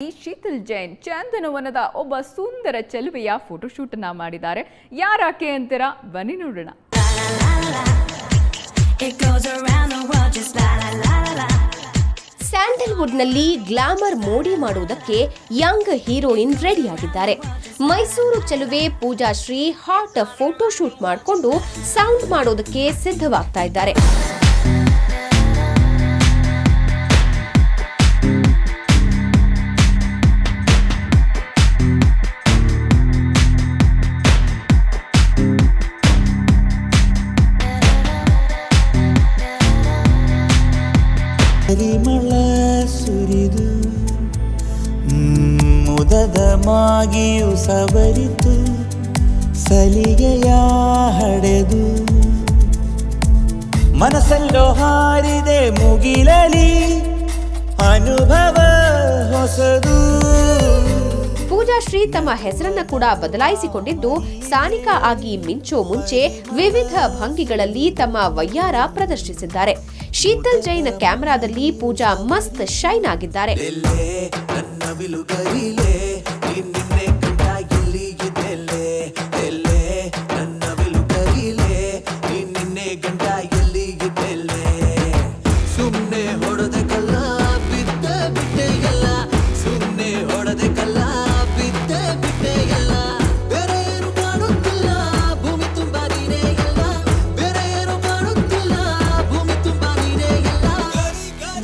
ಶೀತಲ್ ಜೈನ್ ಚಂದನವನದ ಒಬ್ಬ ಸುಂದರ ಚೆಲುವೆಯ ಫೋಟೋಶೂಟ್ ಅನ್ನ ಮಾಡಿದ್ದಾರೆ. ಯಾರಾಕೆ ಅಂತೀರಾ? ಬನ್ನಿ ನೋಡೋಣ. ಸ್ಯಾಂಡಲ್ವುಡ್ನಲ್ಲಿ ಗ್ಲಾಮರ್ ಮೋಡಿ ಮಾಡುವುದಕ್ಕೆ ಯಂಗ್ ಹೀರೋಯಿನ್ ರೆಡಿಯಾಗಿದ್ದಾರೆ. ಮೈಸೂರು ಚೆಲುವೆ ಪೂಜಾ ಶ್ರೀ ಹಾಟ್ ಫೋಟೋಶೂಟ್ ಮಾಡಿಕೊಂಡು ಸೌಂಡ್ ಮಾಡೋದಕ್ಕೆ ಸಿದ್ಧವಾಗ್ತಾ ಇದ್ದಾರೆ. ಪರಿಮಳ ಸುರಿದು ಮುದದ ಮಾಗಿಯು ಸವರಿತು ಸಲಿಗೆಯ ಹಡೆದು ಮನಸ್ಸಲ್ಲೋ ಹಾರಿದೆ ಮುಗಿಲಲಿ ಅನುಭವ ಹೊಸದು. ಪೂಜಾ ಶ್ರೀ ತಮ್ಮ ಹೆಸರನ್ನ ಕೂಡ ಬದಲಾಯಿಸಿಕೊಂಡಿದ್ದು ಸಾನಿಕಾ ಆಗಿ ಮಿಂಚೋ ಮುಂಚೆ ವಿವಿಧ ಭಂಗಿಗಳಲ್ಲಿ ತಮ್ಮ ವಯ್ಯಾರ ಪ್ರದರ್ಶಿಸಿದ್ದಾರೆ. ಶೀತಲ್ ಜೈನ್ ಕ್ಯಾಮೆರಾದಲ್ಲಿ ಪೂಜಾ ಮಸ್ತ್ ಶೈನ್ ಆಗಿದ್ದಾರೆ.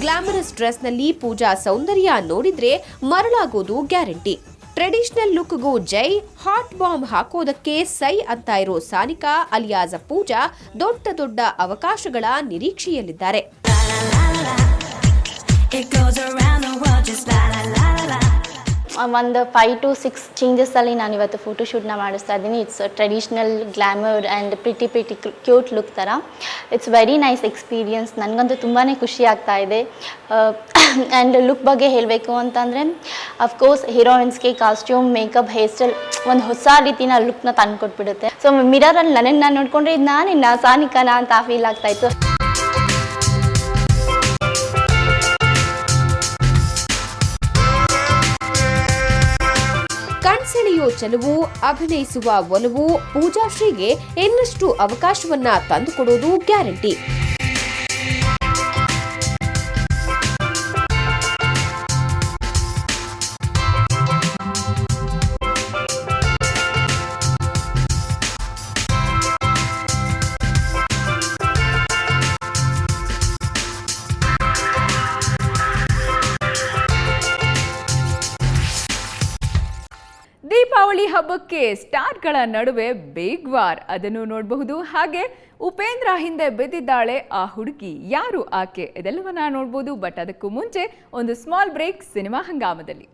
ಗ್ಲಾಮರಸ್ ಡ್ರೆಸ್ನಲ್ಲಿ ಪೂಜಾ ಸೌಂದರ್ಯ ನೋಡಿದ್ರೆ ಮರಳಾಗೋದು ಗ್ಯಾರಂಟಿ. ಟ್ರೆಡಿಷನಲ್ ಲುಕ್ಗೂ ಜೈ, ಹಾಟ್ ಬಾಂಬ್ ಹಾಕೋದಕ್ಕೆ ಸೈ ಅಂತ ಇರೋ ಸಾನಿಕಾ ಅಲಿಯಾಸ್ ಪೂಜಾ ದೊಡ್ಡ ದೊಡ್ಡ ಅವಕಾಶಗಳ ನಿರೀಕ್ಷೆಯಲ್ಲಿದ್ದಾರೆ. ಒಂದು 5 to 6 ಚೇಂಜಸ್ಸಲ್ಲಿ ನಾನು ಇವತ್ತು ಫೋಟೋಶೂಟ್ನ ಮಾಡಿಸ್ತಾ ಇದ್ದೀನಿ. It's traditional glamour and pretty cute look ಥರ. It's very nice experience. ನನಗಂತೂ ತುಂಬಾ ಖುಷಿ ಆಗ್ತಾ ಇದೆ. ಆ್ಯಂಡ್ ಲುಕ್ ಬಗ್ಗೆ ಹೇಳಬೇಕು ಅಂತಂದರೆ ಅಫ್ಕೋರ್ಸ್ ಹೀರೋಯಿನ್ಸ್ಗೆ ಕಾಸ್ಟ್ಯೂಮ್, ಮೇಕಪ್, ಹೇರ್ ಸ್ಟೈಲ್ ಒಂದು ಹೊಸ ರೀತಿನ ಲುಕ್ನ ತಂದುಕೊಟ್ಬಿಡುತ್ತೆ. ಸೊ ಮಿರರಲ್ಲಿ ನನ್ನನ್ನು ನಾನು ನೋಡಿಕೊಂಡ್ರೆ ಇದು ನಾನಿನ್ನ ಸಾನಿಕಾನ ಅಂತ ಫೀಲ್ ಆಗ್ತಾಯಿತ್ತು. ಕಣ್ಸೆಳೆಯೋ ಚೆಲುವು, ಅಭಿನಯಿಸುವ ಒಲವು ಪೂಜಾ ಶ್ರೀಗೆ ಇನ್ನಷ್ಟು ಅವಕಾಶವನ್ನ ತಂದುಕೊಡೋದು ಗ್ಯಾರಂಟಿ. ದೀಪಾವಳಿ ಹಬ್ಬಕ್ಕೆ ಸ್ಟಾರ್ಗಳ ನಡುವೆ ಬಿಗ್ ವಾರ್, ಅದನ್ನು ನೋಡಬಹುದು. ಹಾಗೆ ಉಪೇಂದ್ರ ಹಿಂದೆ ಬಿದ್ದಿದ್ದಾಳೆ ಆ ಹುಡುಗಿ, ಯಾರು ಆಕೆ? ಇದೆಲ್ಲವನ್ನ ನೋಡಬಹುದು. ಬಟ್ ಅದಕ್ಕೂ ಮುಂಚೆ ಒಂದು ಸ್ಮಾಲ್ ಬ್ರೇಕ್ ಸಿನಿಮಾ ಹಂಗಾಮದಲ್ಲಿ.